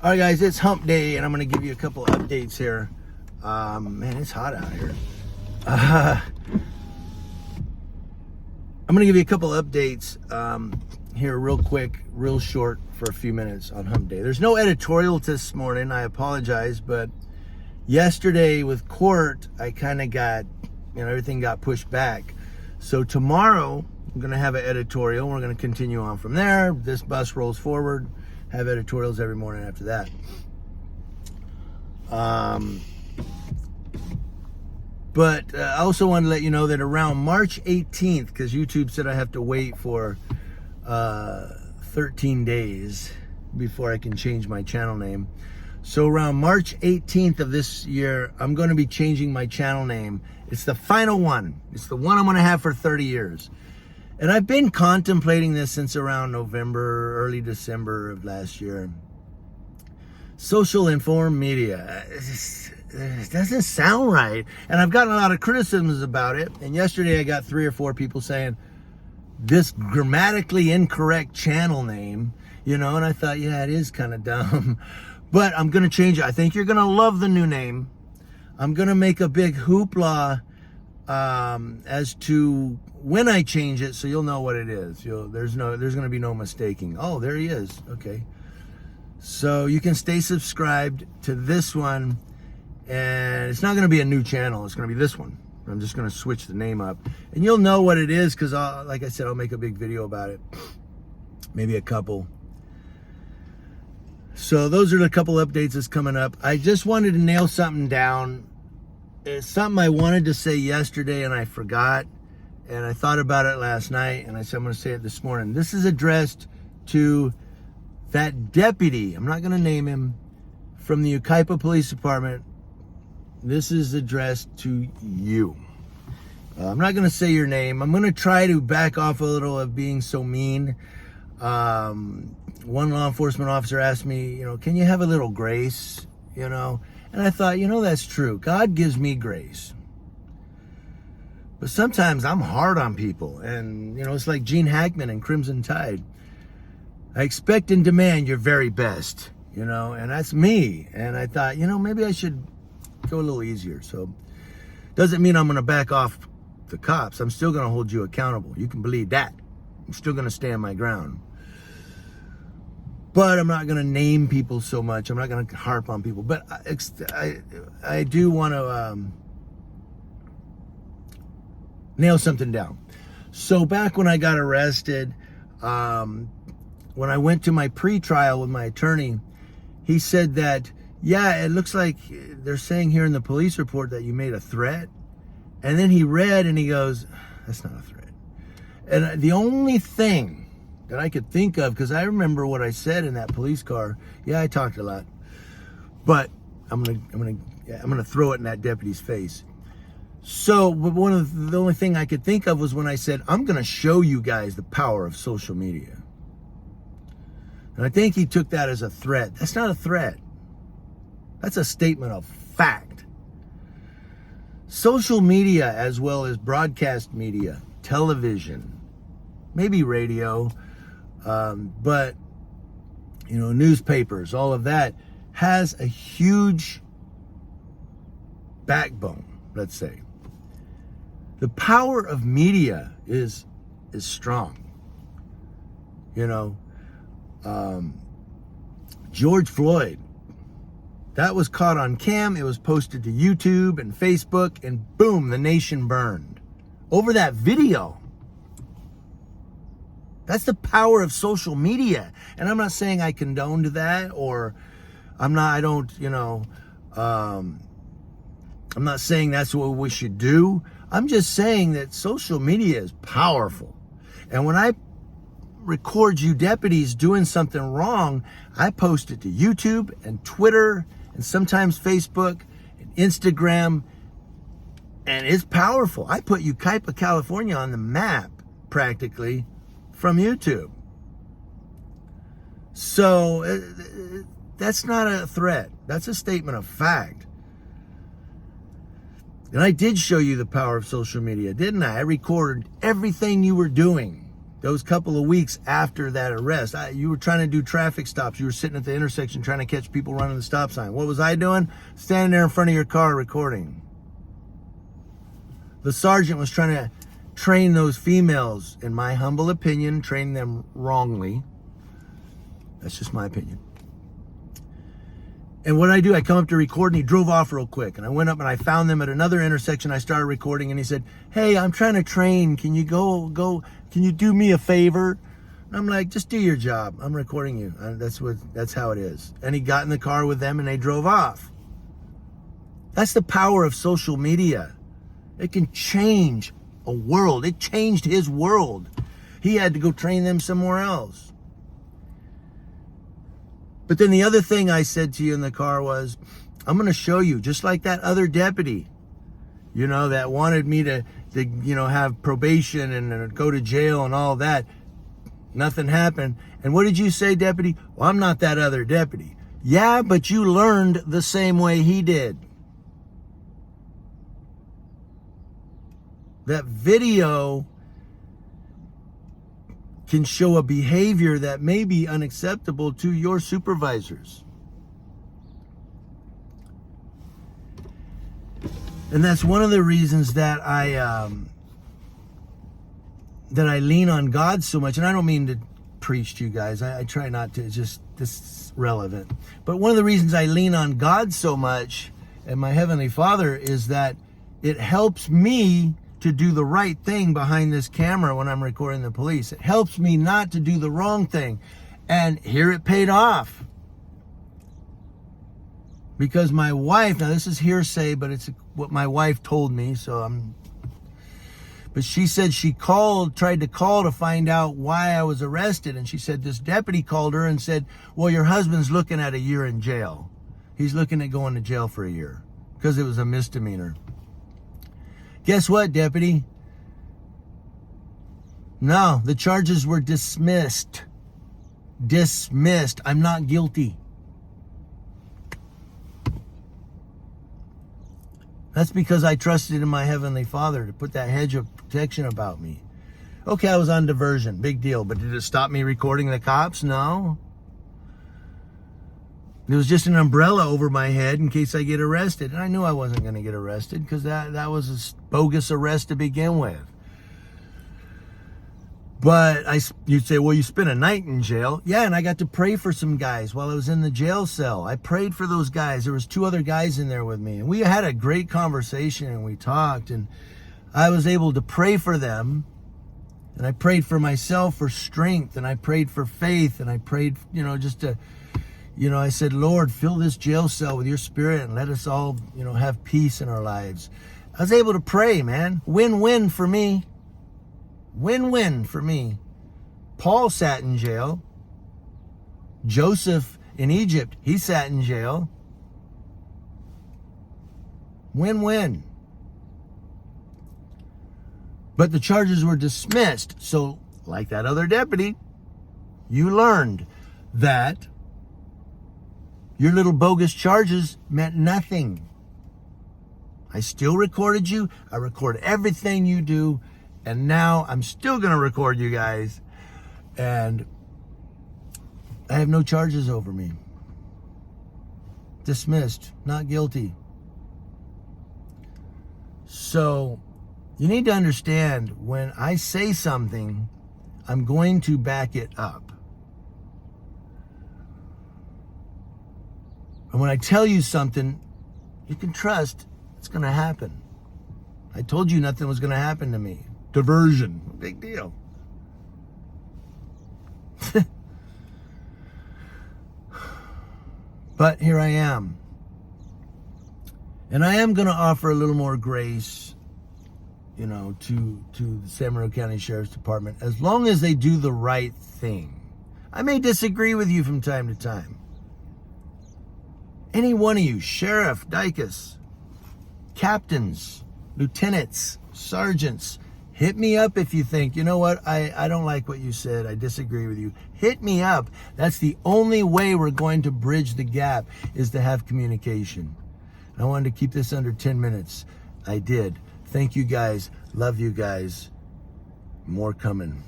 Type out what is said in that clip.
All right, guys, it's hump day, and I'm going to give you a couple updates here. Man, it's hot out here. I'm going to give you a couple updates here real quick, real short for a few minutes on hump day. There's no editorial this morning. I apologize, but yesterday with court, I kind of got, everything got pushed back. So tomorrow, I'm going to have an editorial. We're going to continue on from there. This bus rolls forward. Have editorials every morning after that. But I also want to let you know that around March 18th, because YouTube said I have to wait for 13 days before I can change my channel name. So around March 18th of this year, I'm going to be changing my channel name. It's the final one. It's the one I'm going to have for 30 years. And I've been contemplating this since around November, early December of last year. Social informed media. It doesn't sound right. And I've gotten a lot of criticisms about it. And yesterday I got 3 or 4 people saying, this grammatically incorrect channel name, and I thought, yeah, it is kind of dumb. But I'm going to change it. I think you're going to love the new name. I'm going to make a big hoopla as to when I change it, so you'll know what it is. There's going to be no mistaking. Oh, there he is. Okay. So you can stay subscribed to this one, and it's not going to be a new channel. It's going to be this one. I'm just going to switch the name up, and you'll know what it is because, like I said, I'll make a big video about it. Maybe a couple. So those are the couple updates that's coming up. I just wanted to nail something down. It's something I wanted to say yesterday and I forgot. And I thought about it last night and I said I'm going to say it this morning. This is addressed to that deputy. I'm not going to name him, from the Yucaipa Police Department. This is addressed to you. I'm not going to say your name. I'm going to try to back off a little of being so mean. One law enforcement officer asked me, can you have a little grace, And I thought, that's true. God gives me grace. But sometimes I'm hard on people. And, it's like Gene Hackman in Crimson Tide. I expect and demand your very best, and that's me. And I thought, maybe I should go a little easier. So doesn't mean I'm going to back off the cops. I'm still going to hold you accountable. You can believe that. I'm still going to stand my ground. But I'm not going to name people so much. I'm not going to harp on people. But I do want to nail something down. So back when I got arrested, when I went to my pre-trial with my attorney, he said that, yeah, it looks like they're saying here in the police report that you made a threat. And then he read and he goes, that's not a threat. And the only thing that I could think of, because I remember what I said in that police car. Yeah, I talked a lot, but I'm gonna throw it in that deputy's face. So, but the only thing I could think of was when I said, I'm gonna show you guys the power of social media. And I think he took that as a threat. That's not a threat. That's a statement of fact. Social media, as well as broadcast media, television, maybe radio, but newspapers, all of that has a huge backbone, let's say. The power of media is strong. George Floyd, that was caught on cam. It was posted to YouTube and Facebook, and boom, the nation burned over that video. That's the power of social media. And I'm not saying I condoned that, or I'm not saying that's what we should do. I'm just saying that social media is powerful. And when I record you deputies doing something wrong, I post it to YouTube and Twitter and sometimes Facebook and Instagram, and it's powerful. I put Yucaipa, California on the map practically from YouTube. So that's not a threat. That's a statement of fact. And I did show you the power of social media, didn't I? I recorded everything you were doing. those couple of weeks after that arrest, you were trying to do traffic stops. You were sitting at the intersection trying to catch people running the stop sign. What was I doing? Standing there in front of your car recording. The sergeant was trying to train those females, in my humble opinion, train them wrongly. That's just my opinion. And what I do, I come up to record, and he drove off real quick. And I went up and I found them at another intersection. I started recording, and he said, "Hey, I'm trying to train. Can you go, can you do me a favor?" And I'm like, "Just do your job. I'm recording you." That's how it is. And he got in the car with them and they drove off. That's the power of social media. It can change a world. It changed his world. He had to go train them somewhere else. But then the other thing I said to you in the car was, I'm going to show you, just like that other deputy, that wanted me to have probation and go to jail and all that. Nothing happened. And what did you say, deputy? Well, I'm not that other deputy. Yeah, but you learned the same way he did. That video can show a behavior that may be unacceptable to your supervisors. And that's one of the reasons that I lean on God so much. And I don't mean to preach to you guys. I try not to. It's just this is relevant. But one of the reasons I lean on God so much and my Heavenly Father is that it helps me to do the right thing behind this camera when I'm recording the police. It helps me not to do the wrong thing. And here it paid off. Because my wife, now this is hearsay, but it's what my wife told me, but she said she tried to call to find out why I was arrested. And she said this deputy called her and said, "Well, your husband's looking at a year in jail. He's looking at going to jail for a year because it was a misdemeanor." Guess what, deputy? No, the charges were dismissed. Dismissed. I'm not guilty. That's because I trusted in my Heavenly Father to put that hedge of protection about me. Okay, I was on diversion. Big deal. But did it stop me recording the cops? No. There was just an umbrella over my head in case I get arrested. And I knew I wasn't going to get arrested because that was a bogus arrest to begin with. But you'd say, well, you spent a night in jail. Yeah, and I got to pray for some guys while I was in the jail cell. I prayed for those guys. There was 2 other guys in there with me. And we had a great conversation and we talked. And I was able to pray for them. And I prayed for myself for strength. And I prayed for faith. And I prayed, just to... I said, Lord, fill this jail cell with your spirit and let us all, have peace in our lives. I was able to pray, man. Win-win for me. Win-win for me. Paul sat in jail. Joseph in Egypt, he sat in jail. Win-win. But the charges were dismissed. So, like that other deputy, you learned that your little bogus charges meant nothing. I still recorded you. I record everything you do. And now I'm still going to record you guys. And I have no charges over me. Dismissed. Not guilty. So you need to understand, when I say something, I'm going to back it up. And when I tell you something, you can trust it's going to happen. I told you nothing was going to happen to me. Diversion. Big deal. But here I am. And I am going to offer a little more grace, to the San Bernardino County Sheriff's Department, as long as they do the right thing. I may disagree with you from time to time. Any one of you, Sheriff, Dicus, captains, lieutenants, sergeants, hit me up if you think, you know what, I don't like what you said, I disagree with you. Hit me up. That's the only way we're going to bridge the gap, is to have communication. I wanted to keep this under 10 minutes. I did. Thank you guys. Love you guys. More coming.